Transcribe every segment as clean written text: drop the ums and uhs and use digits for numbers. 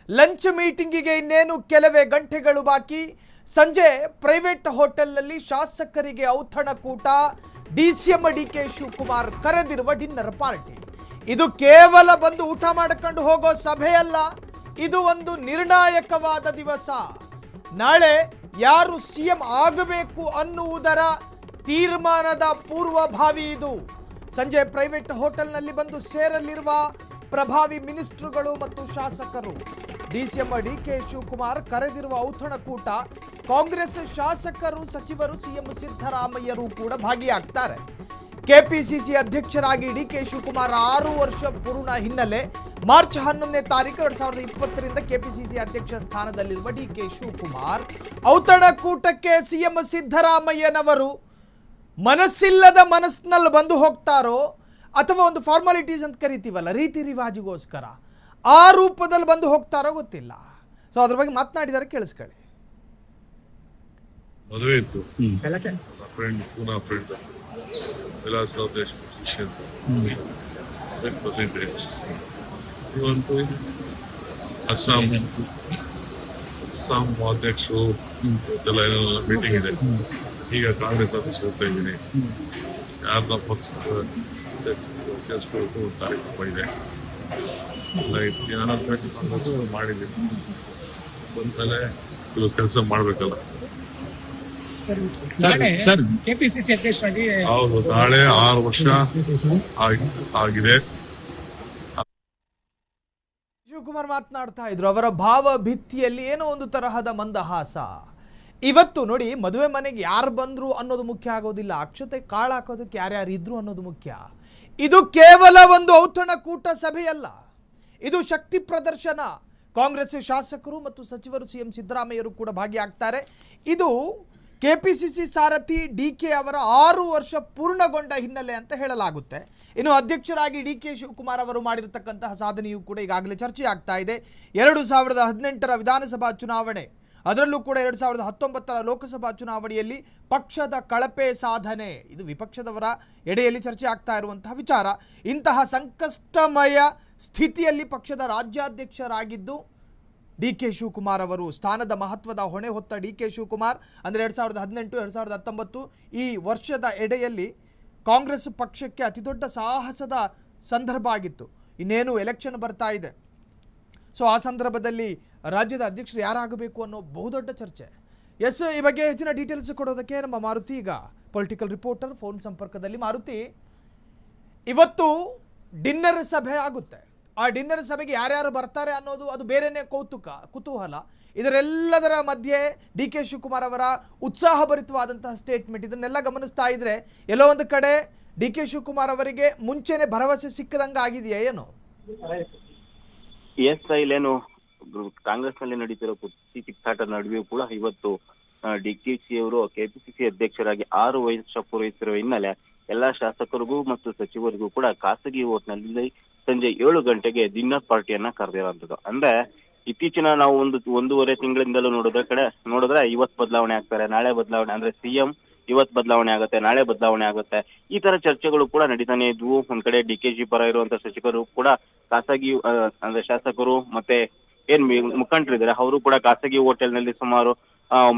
Lunch ಮೀಟಿಂಗಿಗೆ ಇನ್ನೇನು ಕೆಲವೇ ಗಂಟೆಗಳು ಬಾಕಿ. ಸಂಜೆ ಪ್ರೈವೇಟ್ ಹೋಟೆಲ್ನಲ್ಲಿ ಶಾಸಕರಿಗೆ ಔತಣಕೂಟ. ಡಿಸಿಎಂ ಡಿಕೆ ಶಿವಕುಮಾರ್ ಕರೆದಿರುವ ಡಿನ್ನರ್ ಪಾರ್ಟಿ. ಇದು ಕೇವಲ ಬಂದು ಊಟ ಮಾಡಿಕೊಂಡು ಹೋಗೋ ಸಭೆಯಲ್ಲ, ಇದು ಒಂದು ನಿರ್ಣಾಯಕವಾದ ದಿವಸ. ನಾಳೆ ಯಾರು ಸಿಎಂ ಆಗಬೇಕು ಅನ್ನುವುದರ ತೀರ್ಮಾನದ ಪೂರ್ವಭಾವಿ ಇದು. ಸಂಜೆ ಪ್ರೈವೇಟ್ ಹೋಟೆಲ್ನಲ್ಲಿ ಬಂದು ಸೇರಲಿರುವ ಪ್ರಭಾವಿ ಮಿನಿಸ್ಟ್ರುಗಳು ಮತ್ತು ಶಾಸಕರು. ಡಿಸಿಎಂ ಡಿಕೆ ಶಿವಕುಮಾರ್ ಕರೆದಿರುವ ಔತಣಕೂಟ ಕಾಂಗ್ರೆಸ್ ಶಾಸಕರು, ಸಚಿವರು, ಸಿಎಂ ಸಿದ್ದರಾಮಯ್ಯರು ಕೂಡ ಭಾಗಿಯಾಗ್ತಾರೆ. ಕೆಪಿಸಿಸಿ ಅಧ್ಯಕ್ಷರಾಗಿ ಡಿಕೆ ಶಿವಕುಮಾರ್ 6 ವರ್ಷ ಪೂರ್ಣ ಹಿನ್ನೆಲೆ ಮಾರ್ಚ್ 11ನೇ ತಾರೀಕು 2020ರಿಂದ ಕೆಪಿಸಿಸಿ ಅಧ್ಯಕ್ಷ ಸ್ಥಾನದಲ್ಲಿರುವ ಡಿಕೆ ಶಿವಕುಮಾರ್ ಔತಣಕೂಟಕ್ಕೆ ಸಿಎಂ ಸಿದ್ದರಾಮಯ್ಯನವರು ಮನಸ್ಸಿಲ್ಲದ ಮನಸ್ಸಿನಲ್ಲಿ ಬಂದು ಹೋಗ್ತಾರೋ ಅಥವಾ ಒಂದು ಫಾರ್ಮಾಲಿಟೀಸ್ ಅಂತ ಕರಿತೀವಲ್ಲ, ರೀತಿ ರಿವಾಜಿಗೋಸ್ಕರ ಆ ರೂಪದಲ್ಲಿ ಬಂದು ಹೋಗ್ತಾರೋ ಗೊತ್ತಿಲ್ಲ. ಸೊ ಅದ್ರ ಬಗ್ಗೆ ಮಾತನಾಡಿದರೆ ಕೇಳಿಸ್ಕೊಳ್ಳಿ. ಮದುವೆ ಇತ್ತು, ಫ್ರೆಂಡ್ ಪೂನಾ ಫ್ರೆಂಡ್ ವಿಲಾಸರಾವ್ ದೇಶಮುಖ್ ಶಿಷ್ಯ ಬಂದಿದ್ದೆ. ಇವತ್ತು ಅಸ್ಸಾಂ ಅಧ್ಯಕ್ಷರು ಎಲ್ಲ ಏನೋ ಮೀಟಿಂಗ್ ಇದೆ. ಈಗ ಕಾಂಗ್ರೆಸ್ ಆಫೀಸ್ ಹೋಗ್ತಾ ಇದ್ದೀನಿ. ಯಾರನ್ನ ಪಕ್ಷ ಸೇರಿಸ್ಕೊಳ್ತು ಒಂದು ಕಾರ್ಯಕ್ರಮ ಇದೆ. ಏನಾದ್ರು ಕಾಂಗ್ರೆಸ್ ಮಾಡಿದ್ದೀನಿ. ಬಂದ್ಮೇಲೆ ಇವಾಗ ಕೆಲಸ ಮಾಡ್ಬೇಕಲ್ಲ. ಕೆಪಿಸಿಸಿ ಅಧ್ಯಕ್ಷರಾಗಿ ಹೌದು, ನಾಳೆ 6 ವರ್ಷ ಆಗಿದೆ. ಶಿವಕುಮಾರ್ ಮಾತನಾಡ್ತಾ ಇದ್ರು. ಅವರ ಭಾವ ಭಿತ್ತಿಯಲ್ಲಿ ಏನೋ ಒಂದು ತರಹದ ಮಂದಹಾಸ. ಇವತ್ತು ನೋಡಿ, ಮದುವೆ ಮನೆಗೆ ಯಾರು ಬಂದ್ರು ಅನ್ನೋದು ಮುಖ್ಯ ಆಗೋದಿಲ್ಲ, ಅಕ್ಷತೆ ಕಾಳು ಹಾಕೋದಕ್ಕೆ ಯಾರ್ಯಾರು ಇದ್ರು ಅನ್ನೋದು ಮುಖ್ಯ. ಇದು ಕೇವಲ ಒಂದು ಔತಣಕೂಟ ಸಭೆಯಲ್ಲ, ಇದು ಶಕ್ತಿ ಪ್ರದರ್ಶನ. ಕಾಂಗ್ರೆಸ್ ಶಾಸಕರು ಮತ್ತು ಸಚಿವರು, ಸಿಎಂ ಸಿದ್ದರಾಮಯ್ಯರು ಕೂಡ ಭಾಗಿಯಾಗ್ತಾರೆ. ಇದು ಕೆಪಿಸಿಸಿ ಸಾರಥಿ ಡಿಕೆ ಅವರ 6 ವರ್ಷ ಪೂರ್ಣಗೊಂಡ ಹಿನ್ನೆಲೆ ಅಂತ ಹೇಳಲಾಗುತ್ತೆ. ಇನ್ನು ಅಧ್ಯಕ್ಷರಾಗಿ ಡಿಕೆ ಶಿವಕುಮಾರ್ ಅವರು ಮಾಡಿರತಕ್ಕಂತಹ ಸಾಧನೆಯೂ ಕೂಡ ಈಗಾಗಲೇ ಚರ್ಚೆ ಆಗ್ತಾ ಇದೆ. 2018ರ ವಿಧಾನಸಭಾ ಚುನಾವಣೆ, ಅದರಲ್ಲೂ ಕೂಡ 2019ರ ಲೋಕಸಭಾ ಚುನಾವಣೆಯಲ್ಲಿ ಪಕ್ಷದ ಕಳಪೆ ಸಾಧನೆ, ಇದು ವಿಪಕ್ಷದವರ ಎಡೆಯಲ್ಲಿ ಚರ್ಚೆ ಆಗ್ತಾ ಇರುವಂತಹ ವಿಚಾರ. ಇಂತಹ ಸಂಕಷ್ಟಮಯ ಸ್ಥಿತಿಯಲ್ಲಿ ಪಕ್ಷದ ರಾಜ್ಯಾಧ್ಯಕ್ಷರಾಗಿದ್ದು ಡಿಕೆ ಶಿವಕುಮಾರ್ ಅವರು, ಸ್ಥಾನದ ಮಹತ್ವದ ಹೊಣೆ ಹೊತ್ತ ಡಿಕೆ ಶಿವಕುಮಾರ್ ಅಂದರೆ 2018, 2019 ಈ ವರ್ಷದ ಎಡೆಯಲ್ಲಿ ಕಾಂಗ್ರೆಸ್ ಪಕ್ಷಕ್ಕೆ ಅತಿದೊಡ್ಡ ಸಾಹಸದ ಸಂದರ್ಭ ಆಗಿತ್ತು. ಇನ್ನೇನು ಎಲೆಕ್ಷನ್ ಬರ್ತಾ ಇದೆ. ಸೊ ಆ ಸಂದರ್ಭದಲ್ಲಿ ರಾಜ್ಯದ ಅಧ್ಯಕ್ಷರು ಯಾರಾಗಬೇಕು ಅನ್ನೋ ಬಹುದೊಡ್ಡ ಚರ್ಚೆ. ಎಸ್, ಈ ಬಗ್ಗೆ ಹೆಚ್ಚಿನ ಡೀಟೇಲ್ಸ್ ಕೊಡೋದಕ್ಕೆ ನಮ್ಮ ಮಾರುತಿ ಈಗ ಪೊಲಿಟಿಕಲ್ ರಿಪೋರ್ಟರ್ ಫೋನ್ ಸಂಪರ್ಕದಲ್ಲಿ. ಮಾರುತಿ, ಇವತ್ತು ಡಿನ್ನರ್ ಸಭೆ ಆಗುತ್ತೆ. ಆ ಡಿನ್ನರ್ ಸಭೆಗೆ ಯಾರ್ಯಾರು ಬರ್ತಾರೆ ಅನ್ನೋದು ಅದು ಬೇರೆನೇ ಕುತೂಹಲ. ಇದರೆಲ್ಲದರ ಮಧ್ಯೆ ಡಿ ಕೆ ಶಿವಕುಮಾರ್ ಅವರ ಉತ್ಸಾಹಭರಿತವಾದಂತಹ ಸ್ಟೇಟ್ಮೆಂಟ್, ಇದನ್ನೆಲ್ಲ ಗಮನಿಸ್ತಾ ಇದ್ರೆ ಎಲ್ಲೋ ಒಂದು ಕಡೆ ಡಿ ಕೆ ಶಿವಕುಮಾರ್ ಅವರಿಗೆ ಮುಂಚೆನೆ ಭರವಸೆ ಸಿಕ್ಕದಂಗೆ ಆಗಿದೆಯಾ ಏನು? ಇಲ್ಲೇನು ಕಾಂಗ್ರೆಸ್ ನಲ್ಲಿ ನಡೀತಿರೋ ಕುರ್ಚಿ ಕಿತ್ತಾಟ ನಡುವೆಯೂ ಕೂಡ ಇವತ್ತು ಡಿಕೆಶಿ ಅವರು ಕೆಪಿಸಿಸಿ ಅಧ್ಯಕ್ಷರಾಗಿ 6 ವರ್ಷ ಪೂರೈಸಿರುವ ಹಿನ್ನೆಲೆ ಎಲ್ಲಾ ಶಾಸಕರಿಗೂ ಮತ್ತು ಸಚಿವರಿಗೂ ಕೂಡ ಖಾಸಗಿ ಹೋಟ್ನಲ್ಲಿ ಸಂಜೆ 7 ಗಂಟೆಗೆ ಡಿನ್ನರ್ ಪಾರ್ಟಿಯನ್ನ ಕರೆದಿರುವಂತದ್ದು. ಅಂದ್ರೆ ಇತ್ತೀಚಿನ ನಾವು ಒಂದೂವರೆ ತಿಂಗಳಿಂದಲೂ ನೋಡಿದ್ರೆ ಇವತ್ತು ಬದಲಾವಣೆ ಆಗ್ತಾರೆ, ನಾಳೆ ಬದಲಾವಣೆ, ಅಂದ್ರೆ ಸಿಎಂ ಇವತ್ತು ಬದಲಾವಣೆ ಆಗುತ್ತೆ, ನಾಳೆ ಬದಲಾವಣೆ ಆಗುತ್ತೆ, ಈ ತರ ಚರ್ಚೆಗಳು ಕೂಡ ನಡೀತಾನೆ ಇದ್ವು. ಒಂದ್ ಕಡೆ ಡಿಕೆಶಿ ಪರ ಇರುವಂತ ಸಚಿವರು ಕೂಡ ಖಾಸಗಿ ಅಂದ್ರೆ ಶಾಸಕರು ಮತ್ತೆ ಏನ್ ಮುಖಂಡರಿದ್ದಾರೆ ಅವರು ಕೂಡ ಖಾಸಗಿ ಹೋಟೆಲ್ ನಲ್ಲಿ ಸುಮಾರು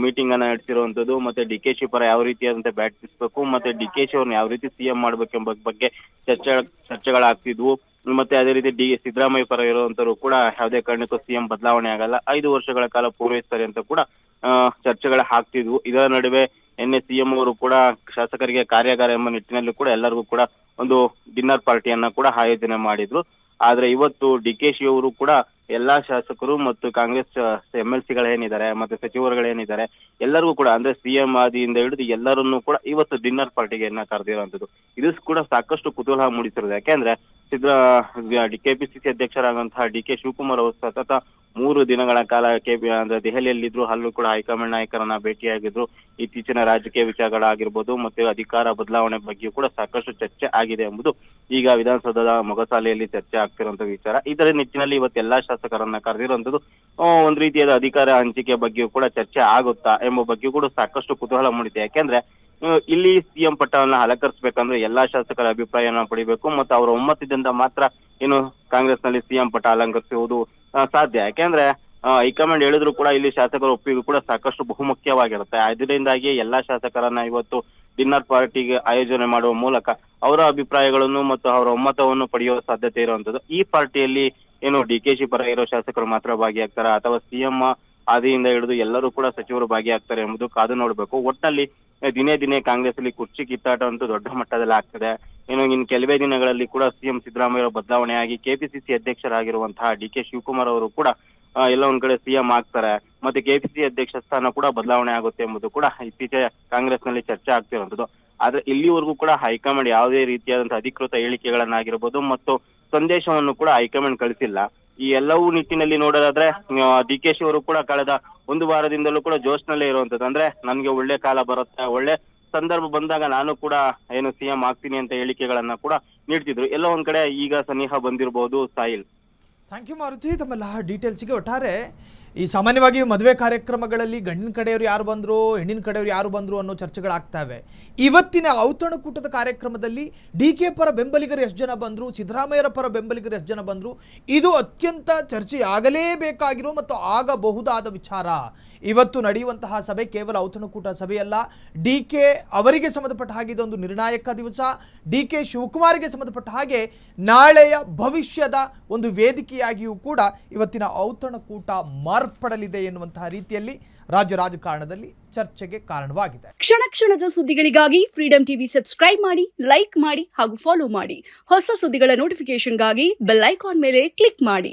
ಮೀಟಿಂಗ್ ಅನ್ನ ನಡೆಸಿರುವಂತದ್ದು. ಮತ್ತೆ ಡಿಕೆಶಿ ಪರ ಯಾವ ರೀತಿಯಾದಂತೆ ಬ್ಯಾಟ್ ಬೀಸ್ಬೇಕು, ಮತ್ತೆ ಡಿಕೆಶಿ ಅವ್ರನ್ನ ಯಾವ ರೀತಿ ಸಿಎಂ ಮಾಡ್ಬೇಕೆಂಬ ಬಗ್ಗೆ ಚರ್ಚೆಗಳಾಗ್ತಿದ್ವು. ಮತ್ತೆ ಅದೇ ರೀತಿ ಸಿದ್ದರಾಮಯ್ಯ ಪರ ಇರುವಂತರು ಕೂಡ ಯಾವುದೇ ಕಾರಣಕ್ಕೂ ಸಿಎಂ ಬದಲಾವಣೆ ಆಗಲ್ಲ, 5 ವರ್ಷಗಳ ಕಾಲ ಪೂರೈಸ್ತಾರೆ ಅಂತ ಕೂಡ ಚರ್ಚೆಗಳ ಆಗ್ತಿದ್ವು. ಇದರ ನಡುವೆ ನಿನ್ನೆ ಸಿಎಂ ಅವರು ಕೂಡ ಶಾಸಕರಿಗೆ ಕಾರ್ಯಾಗಾರ ಎಂಬ ನಿಟ್ಟಿನಲ್ಲಿ ಕೂಡ ಎಲ್ಲರಿಗೂ ಕೂಡ ಒಂದು ಡಿನ್ನರ್ ಪಾರ್ಟಿಯನ್ನ ಕೂಡ ಆಯೋಜನೆ ಮಾಡಿದ್ರು. ಆದ್ರೆ ಇವತ್ತು ಡಿಕೆಶಿ ಅವರು ಕೂಡ ಎಲ್ಲಾ ಶಾಸಕರು ಮತ್ತು ಕಾಂಗ್ರೆಸ್ MLCಗಳೇನಿದ್ದಾರೆ ಮತ್ತೆ ಸಚಿವರುಗಳೇನಿದ್ದಾರೆ ಎಲ್ಲರಿಗೂ ಕೂಡ ಅಂದ್ರೆ ಸಿಎಂ ಆದಿಯಿಂದ ಹಿಡಿದು ಎಲ್ಲರನ್ನೂ ಕೂಡ ಇವತ್ತು ಡಿನ್ನರ್ ಪಾರ್ಟಿಗೆ ಕರೆದಿರುವಂತದ್ದು. ಇದು ಕೂಡ ಸಾಕಷ್ಟು ಕುತೂಹಲ ಮೂಡಿಸಿರೋದು. ಯಾಕೆಂದ್ರೆ ಕೆಪಿಸಿಸಿ ಅಧ್ಯಕ್ಷರಾದಂತಹ ಡಿಕೆ ಶಿವಕುಮಾರ್ ಅವರು ಸತತ 3 ದಿನಗಳ ಕಾಲ ಅಂದ್ರೆ ದೆಹಲಿಯಲ್ಲಿದ್ರು. ಅಲ್ಲೂ ಕೂಡ ಹೈಕಮಾಂಡ್ ನಾಯಕರನ್ನ ಭೇಟಿಯಾಗಿದ್ರು. ಇತ್ತೀಚಿನ ರಾಜಕೀಯ ವಿಚಾರಗಳಾಗಿರ್ಬೋದು ಮತ್ತೆ ಅಧಿಕಾರ ಬದಲಾವಣೆ ಬಗ್ಗೆ ಕೂಡ ಸಾಕಷ್ಟು ಚರ್ಚೆ ಆಗಿದೆ ಎಂಬುದು ಈಗ ವಿಧಾನಸೌಧದ ಮೊಗಸಾಲೆಯಲ್ಲಿ ಚರ್ಚೆ ಆಗ್ತಿರುವಂತ ವಿಚಾರ. ಇದರ ನಿಟ್ಟಿನಲ್ಲಿ ಇವತ್ತು ಎಲ್ಲಾ ಶಾಸಕರನ್ನ ಕರೆದಿರುವಂತದ್ದು ಒಂದ್ ರೀತಿಯಾದ ಅಧಿಕಾರ ಹಂಚಿಕೆ ಬಗ್ಗೆಯೂ ಕೂಡ ಚರ್ಚೆ ಆಗುತ್ತಾ ಎಂಬ ಬಗ್ಗೆ ಕೂಡ ಸಾಕಷ್ಟು ಕುತೂಹಲ ಮೂಡಿದೆ. ಯಾಕೆಂದ್ರೆ ಇಲ್ಲಿ ಸಿಎಂ ಪಟ್ಟವನ್ನ ಅಲಂಕರಿಸಬೇಕಂದ್ರೆ ಎಲ್ಲಾ ಶಾಸಕರ ಅಭಿಪ್ರಾಯನ ಪಡಿಬೇಕು ಮತ್ತು ಅವರ ಒಮ್ಮತದಿಂದ ಮಾತ್ರ ಏನು ಕಾಂಗ್ರೆಸ್ ನಲ್ಲಿ ಸಿಎಂ ಪಟ್ಟ ಅಲಂಕರಿಸುವುದು ಸಾಧ್ಯ. ಯಾಕೆಂದ್ರೆ ಹೈಕಮಾಂಡ್ ಹೇಳಿದ್ರು ಕೂಡ ಇಲ್ಲಿ ಶಾಸಕರ ಒಪ್ಪಿಗೆ ಕೂಡ ಸಾಕಷ್ಟು ಬಹುಮುಖ್ಯವಾಗಿರುತ್ತೆ. ಅದರಿಂದಾಗಿ ಎಲ್ಲಾ ಶಾಸಕರನ್ನ ಇವತ್ತು ಡಿನ್ನರ್ ಪಾರ್ಟಿಗೆ ಆಯೋಜನೆ ಮಾಡುವ ಮೂಲಕ ಅವರ ಅಭಿಪ್ರಾಯಗಳನ್ನು ಮತ್ತು ಅವರ ಒಮ್ಮತವನ್ನು ಪಡೆಯುವ ಸಾಧ್ಯತೆ ಇರುವಂತದ್ದು. ಈ ಪಾರ್ಟಿಯಲ್ಲಿ ಏನು ಡಿಕೆಶಿ ಪರ ಇರೋ ಶಾಸಕರು ಮಾತ್ರ ಭಾಗಿಯಾಗ್ತಾರ ಅಥವಾ ಸಿಎಂ ಆದಿಯಿಂದ ಹಿಡಿದು ಎಲ್ಲರೂ ಕೂಡ ಸಚಿವರು ಭಾಗಿಯಾಗ್ತಾರೆ ಎಂಬುದು ಕಾದು ನೋಡ್ಬೇಕು. ಒಟ್ಟಿನಲ್ಲಿ ದಿನೇ ದಿನೇ ಕಾಂಗ್ರೆಸ್ ಅಲ್ಲಿ ಕುರ್ಚಿ ಕಿತ್ತಾಟ ಅಂತೂ ದೊಡ್ಡ ಮಟ್ಟದಲ್ಲಿ ಆಗ್ತದೆ. ಇನ್ನು ಕೆಲವೇ ದಿನಗಳಲ್ಲಿ ಕೂಡ ಸಿಎಂ ಸಿದ್ದರಾಮಯ್ಯ ಬದಲಾವಣೆಯಾಗಿ ಕೆಪಿಸಿಸಿ ಅಧ್ಯಕ್ಷರಾಗಿರುವಂತಹ ಡಿಕೆ ಶಿವಕುಮಾರ್ ಅವರು ಕೂಡ ಎಲ್ಲ ಒಂದ್ ಕಡೆ ಸಿಎಂ ಆಗ್ತಾರೆ. ಮತ್ತೆ ಕೆಪಿಸಿಸಿ ಅಧ್ಯಕ್ಷ ಸ್ಥಾನ ಕೂಡ ಬದಲಾವಣೆ ಆಗುತ್ತೆ ಎಂಬುದು ಕೂಡ ಇತ್ತೀಚೆಗೆ ಕಾಂಗ್ರೆಸ್ ನಲ್ಲಿ ಚರ್ಚೆ ಆಗ್ತಿರುವಂತದ್ದು. ಆದ್ರೆ ಇಲ್ಲಿವರೆಗೂ ಕೂಡ ಹೈಕಮಾಂಡ್ ಯಾವುದೇ ರೀತಿಯಾದಂತಹ ಅಧಿಕೃತ ಹೇಳಿಕೆಗಳನ್ನಾಗಿರ್ಬೋದು ಮತ್ತು ಸಂದೇಶವನ್ನು ಕೂಡ ಹೈಕಮಾಂಡ್ ಕಳಿಸಿಲ್ಲ. ಈ ಎಲ್ಲವೂ ನಿಟ್ಟಿನಲ್ಲಿ ನೋಡೋದಾದ್ರೆ ಡಿಕೆಶಿ ಅವರು ಕೂಡ ಕಳೆದ ಒಂದು ವಾರದಿಂದಲೂ ಕೂಡ ಜೋಶ್ನಲ್ಲೇ ಇರುವಂತದ್ದು. ಅಂದ್ರೆ ನನ್ಗೆ ಒಳ್ಳೆ ಕಾಲ ಬರುತ್ತೆ, ಒಳ್ಳೆ ಸಂದರ್ಭ ಬಂದಾಗ ನಾನು ಕೂಡ ಏನು ಸಿಎಂ ಆಗ್ತೀನಿ ಅಂತ ಹೇಳಿಕೆಗಳನ್ನ ಕೂಡ ನೀಡ್ತಿದ್ರು. ಎಲ್ಲ ಒಂದ್ ಕಡೆ ಈಗ ಸನಿಹ ಬಂದಿರಬಹುದು. ಸಾಹಿಲ್, ಥ್ಯಾಂಕ್ ಯು ಮಾರುತಿ, ತಮ್ಮೆಲ್ಲ ಡೀಟೇಲ್ಸ್ಗೆ. ಒಟ್ಟಾರೆ ಈ ಸಾಮಾನ್ಯವಾಗಿ ಮದುವೆ ಕಾರ್ಯಕ್ರಮಗಳಲ್ಲಿ ಗಂಡಿನ ಕಡೆಯವರು ಯಾರು ಬಂದರು, ಹೆಣ್ಣಿನ ಕಡೆಯವರು ಯಾರು ಬಂದರು ಅನ್ನೋ ಚರ್ಚೆಗಳಾಗ್ತವೆ. ಇವತ್ತಿನ ಔತಣಕೂಟದ ಕಾರ್ಯಕ್ರಮದಲ್ಲಿ ಡಿಕೆ ಪರ ಬೆಂಬಲಿಗರು ಎಷ್ಟು ಜನ ಬಂದರು, ಸಿದ್ದರಾಮಯ್ಯರ ಪರ ಬೆಂಬಲಿಗರು ಎಷ್ಟು ಜನ ಬಂದರು, ಇದು ಅತ್ಯಂತ ಚರ್ಚೆಯಾಗಲೇಬೇಕಾಗಿರುವ ಮತ್ತು ಆಗಬಹುದಾದ ವಿಚಾರ. ಇವತ್ತು ನಡೆಯುವಂತಹ ಸಭೆ ಕೇವಲ ಔತಣಕೂಟ ಸಭೆಯಲ್ಲ, ಡಿಕೆ ಅವರಿಗೆ ಸಂಬಂಧಪಟ್ಟ ಹಾಗೆ ಇದೊಂದು ನಿರ್ಣಾಯಕ ದಿವಸ. ಡಿಕೆ ಶಿವಕುಮಾರ್ಗೆ ಸಂಬಂಧಪಟ್ಟ ಹಾಗೆ ನಾಳೆಯ ಭವಿಷ್ಯದ ಒಂದು ವೇದಿಕೆಯಾಗಿಯೂ ಕೂಡ ಇವತ್ತಿನ ಔತಣಕೂಟ ಮಾರ್ಪಡಲಿದೆ ಎನ್ನುವಂತಹ ರೀತಿಯಲ್ಲಿ ರಾಜ್ಯ ರಾಜಕಾರಣದಲ್ಲಿ ಚರ್ಚೆಗೆ ಕಾರಣವಾಗಿದೆ. ಕ್ಷಣ ಕ್ಷಣದ ಸುದ್ದಿಗಳಿಗಾಗಿ ಫ್ರೀಡಂ ಟಿವಿ ಸಬ್ಸ್ಕ್ರೈಬ್ ಮಾಡಿ, ಲೈಕ್ ಮಾಡಿ ಹಾಗೂ ಫಾಲೋ ಮಾಡಿ. ಹೊಸ ಸುದ್ದಿಗಳ ನೋಟಿಫಿಕೇಶನ್ಗಾಗಿ ಬೆಲ್ ಐಕಾನ್ ಮೇಲೆ ಕ್ಲಿಕ್ ಮಾಡಿ.